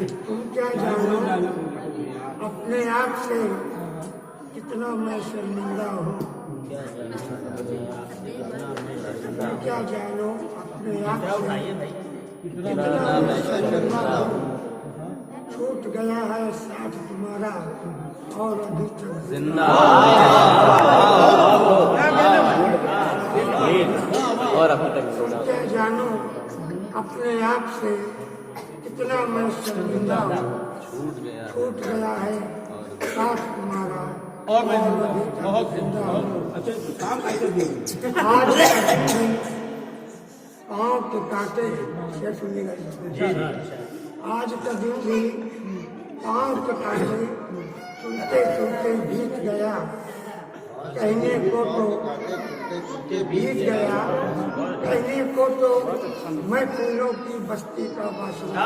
तुम क्या जानो अपने आप से कितना मैं शर्मिंदा हूँ। तुम क्या जानो अपने आप से कितना मैं शर्मिंदा हूँ। छूट गया है साथ तुम्हारा और अभी तक जिंदा। क्या जानो अपने आप से कितना मैं शर्मिंदा हूँ। छूट गया है साथ तुम्हारा और अभी तक जिंदा हूँ। आज पाँव के कांटे से सुनिएगा। आज का दिन भी पाँव के कांटे सुनते सुनते बीत गया। कहने को तो बीत गया, कहने को तो मैं फूलों की बस्ती का बाशिंदा।